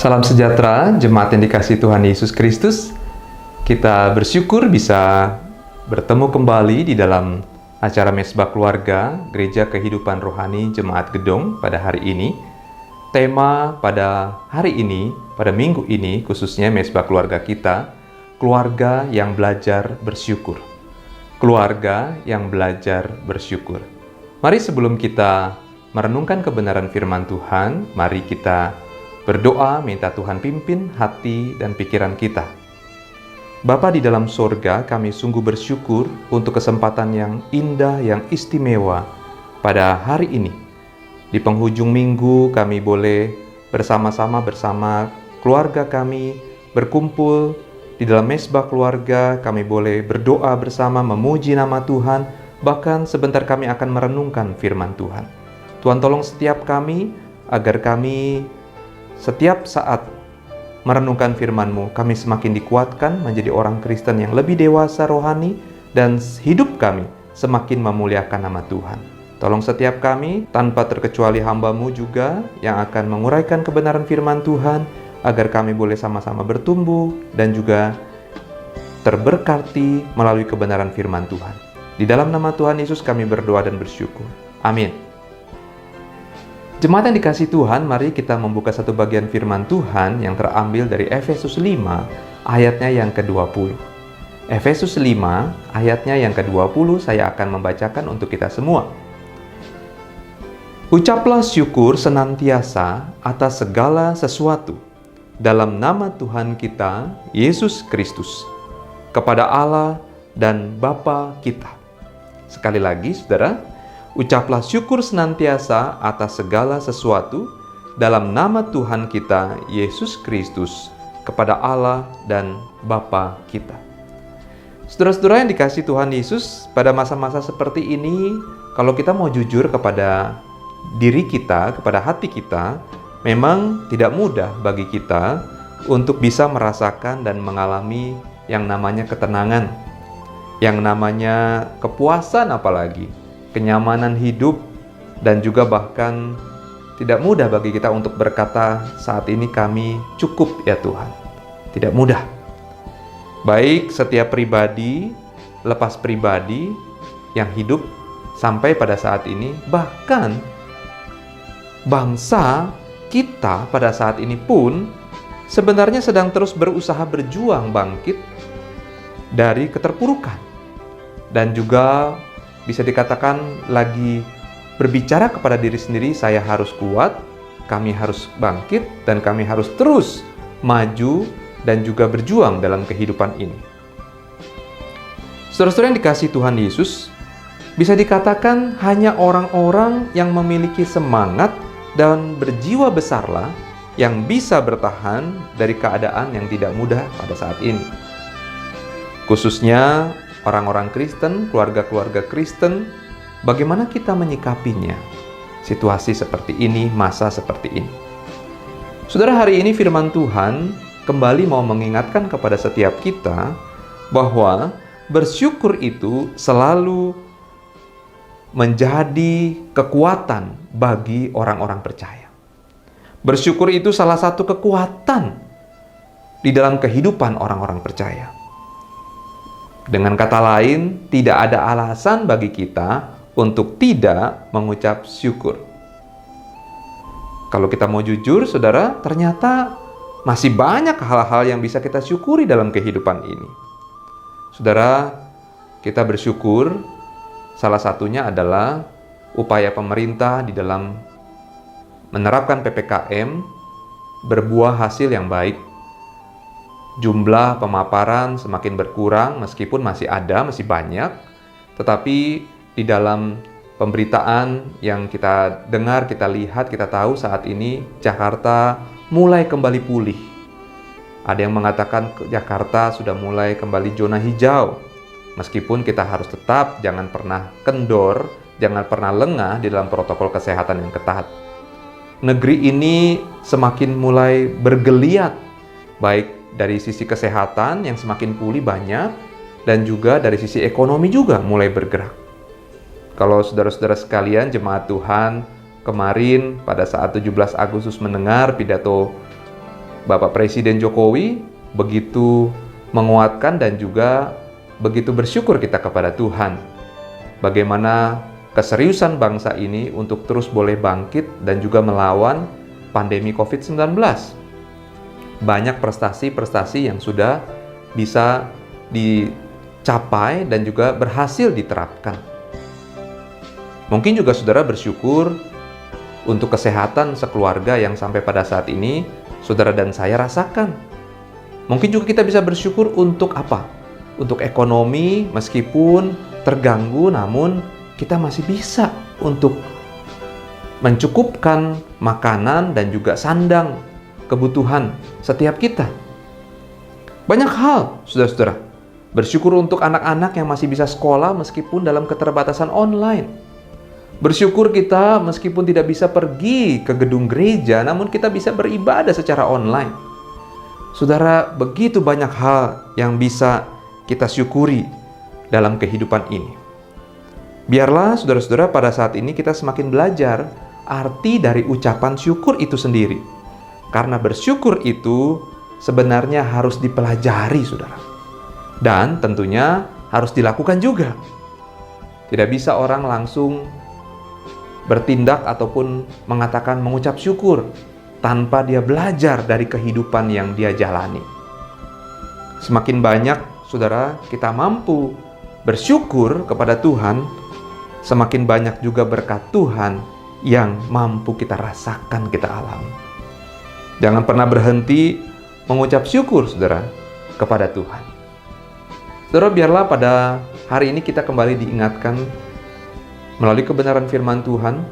Salam sejahtera, jemaat yang dikasihi Tuhan Yesus Kristus. Kita bersyukur bisa bertemu kembali di dalam acara Mesbah Keluarga Gereja Kehidupan Rohani Jemaat Gedong pada hari ini. Tema pada hari ini, pada minggu ini, khususnya Mesbah Keluarga kita, keluarga yang belajar bersyukur. Keluarga yang belajar bersyukur. Mari sebelum kita merenungkan kebenaran firman Tuhan, mari kita berdoa minta Tuhan pimpin hati dan pikiran kita. Bapa di dalam sorga, kami sungguh bersyukur untuk kesempatan yang indah, yang istimewa pada hari ini. Di penghujung minggu kami boleh bersama-sama bersama keluarga kami berkumpul di dalam mesbah keluarga. Kami boleh berdoa bersama, memuji nama Tuhan, bahkan sebentar kami akan merenungkan firman Tuhan. Tuhan tolong setiap kami agar kami setiap saat merenungkan firman-Mu, kami semakin dikuatkan menjadi orang Kristen yang lebih dewasa rohani, dan hidup kami semakin memuliakan nama Tuhan. Tolong setiap kami, tanpa terkecuali hamba-Mu juga, yang akan menguraikan kebenaran firman Tuhan, agar kami boleh sama-sama bertumbuh dan juga terberkati melalui kebenaran firman Tuhan. Di dalam nama Tuhan Yesus kami berdoa dan bersyukur. Amin. Jemaat yang dikasihi Tuhan, mari kita membuka satu bagian firman Tuhan yang terambil dari Efesus 5, ayatnya yang ke-20. Efesus 5, ayatnya yang ke-20, saya akan membacakan untuk kita semua. Ucaplah syukur senantiasa atas segala sesuatu, dalam nama Tuhan kita, Yesus Kristus, kepada Allah dan Bapa kita. Sekali lagi, saudara, ucaplah syukur senantiasa atas segala sesuatu dalam nama Tuhan kita, Yesus Kristus, kepada Allah dan Bapa kita. Saudara-saudara yang dikasihi Tuhan Yesus, pada masa-masa seperti ini, kalau kita mau jujur kepada diri kita, kepada hati kita, memang tidak mudah bagi kita untuk bisa merasakan dan mengalami yang namanya ketenangan, yang namanya kepuasan, apalagi kenyamanan hidup, dan juga bahkan tidak mudah bagi kita untuk berkata saat ini kami cukup ya Tuhan. Tidak mudah. Baik setiap pribadi, lepas pribadi yang hidup sampai pada saat ini, bahkan bangsa kita pada saat ini pun sebenarnya sedang terus berusaha berjuang bangkit dari keterpurukan, dan juga bisa dikatakan lagi berbicara kepada diri sendiri, saya harus kuat, kami harus bangkit, dan kami harus terus maju dan juga berjuang dalam kehidupan ini. Saudara-saudara yang dikasihi Tuhan Yesus, bisa dikatakan hanya orang-orang yang memiliki semangat dan berjiwa besarlah yang bisa bertahan dari keadaan yang tidak mudah pada saat ini. Khususnya orang-orang Kristen, keluarga-keluarga Kristen, bagaimana kita menyikapinya? Situasi seperti ini, masa seperti ini. Saudara, hari ini firman Tuhan kembali mau mengingatkan kepada setiap kita bahwa bersyukur itu selalu menjadi kekuatan bagi orang-orang percaya. Bersyukur itu salah satu kekuatan di dalam kehidupan orang-orang percaya. Dengan kata lain, tidak ada alasan bagi kita untuk tidak mengucap syukur. Kalau kita mau jujur, saudara, ternyata masih banyak hal-hal yang bisa kita syukuri dalam kehidupan ini. Saudara, kita bersyukur, salah satunya adalah upaya pemerintah di dalam menerapkan PPKM berbuah hasil yang baik. Jumlah pemaparan semakin berkurang, meskipun masih ada, masih banyak. Tetapi di dalam pemberitaan yang kita dengar, kita lihat, kita tahu saat ini Jakarta mulai kembali pulih. Ada yang mengatakan Jakarta sudah mulai kembali zona hijau. Meskipun kita harus tetap jangan pernah kendor, jangan pernah lengah di dalam protokol kesehatan yang ketat. Negeri ini semakin mulai bergeliat, baik dari sisi kesehatan yang semakin pulih banyak, dan juga dari sisi ekonomi juga mulai bergerak. Kalau saudara-saudara sekalian, jemaat Tuhan kemarin pada saat 17 Agustus mendengar pidato Bapak Presiden Jokowi begitu menguatkan dan juga begitu bersyukur kita kepada Tuhan. Bagaimana keseriusan bangsa ini untuk terus boleh bangkit dan juga melawan pandemi COVID-19. Banyak prestasi-prestasi yang sudah bisa dicapai dan juga berhasil diterapkan. Mungkin juga saudara bersyukur untuk kesehatan sekeluarga yang sampai pada saat ini saudara dan saya rasakan. Mungkin juga kita bisa bersyukur untuk apa? Untuk ekonomi, meskipun terganggu, namun kita masih bisa untuk mencukupkan makanan dan juga sandang kebutuhan setiap kita. Banyak hal, saudara-saudara. Bersyukur untuk anak-anak yang masih bisa sekolah meskipun dalam keterbatasan online. Bersyukur kita meskipun tidak bisa pergi ke gedung gereja, namun kita bisa beribadah secara online. Saudara, begitu banyak hal yang bisa kita syukuri dalam kehidupan ini. Biarlah saudara-saudara pada saat ini kita semakin belajar arti dari ucapan syukur itu sendiri. Karena bersyukur itu sebenarnya harus dipelajari, saudara. Dan tentunya harus dilakukan juga. Tidak bisa orang langsung bertindak ataupun mengatakan mengucap syukur tanpa dia belajar dari kehidupan yang dia jalani. Semakin banyak, saudara, kita mampu bersyukur kepada Tuhan, semakin banyak juga berkat Tuhan yang mampu kita rasakan, kita alami. Jangan pernah berhenti mengucap syukur, saudara, kepada Tuhan. Saudara, biarlah pada hari ini kita kembali diingatkan melalui kebenaran firman Tuhan.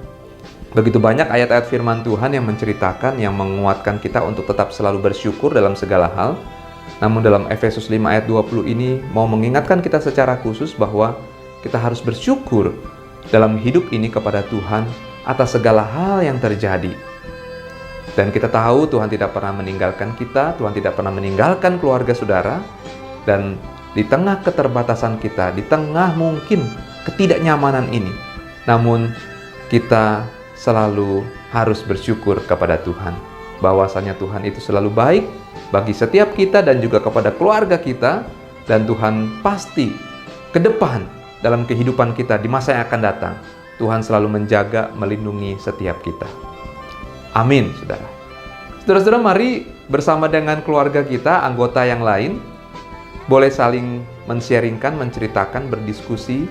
Begitu banyak ayat-ayat firman Tuhan yang menceritakan, yang menguatkan kita untuk tetap selalu bersyukur dalam segala hal. Namun dalam Efesus 5 ayat 20 ini mau mengingatkan kita secara khusus bahwa kita harus bersyukur dalam hidup ini kepada Tuhan atas segala hal yang terjadi. Dan kita tahu Tuhan tidak pernah meninggalkan kita, Tuhan tidak pernah meninggalkan keluarga saudara. Dan di tengah keterbatasan kita, di tengah mungkin ketidaknyamanan ini, namun kita selalu harus bersyukur kepada Tuhan. Bahwasanya Tuhan itu selalu baik bagi setiap kita dan juga kepada keluarga kita. Dan Tuhan pasti ke depan dalam kehidupan kita di masa yang akan datang, Tuhan selalu menjaga, melindungi setiap kita. Amin, saudara. Saudara-saudara, mari bersama dengan keluarga kita, anggota yang lain, boleh saling men-sharingkan, menceritakan, berdiskusi.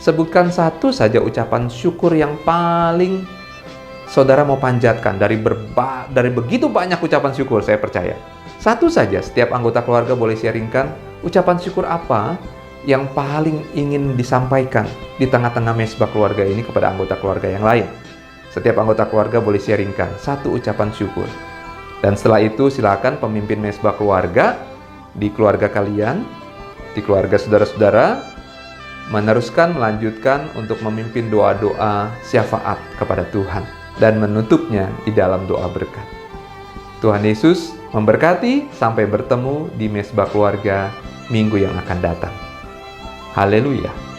Sebutkan satu saja ucapan syukur yang paling saudara mau panjatkan dari begitu banyak ucapan syukur, saya percaya. Satu saja, setiap anggota keluarga boleh sharingkan ucapan syukur apa yang paling ingin disampaikan di tengah-tengah mesbah keluarga ini kepada anggota keluarga yang lain. Setiap anggota keluarga boleh sharingkan satu ucapan syukur. Dan setelah itu silakan pemimpin mesbah keluarga di keluarga kalian, di keluarga saudara-saudara, melanjutkan untuk memimpin doa-doa syafaat kepada Tuhan dan menutupnya di dalam doa berkat. Tuhan Yesus memberkati. Sampai bertemu di mesbah keluarga minggu yang akan datang. Haleluya.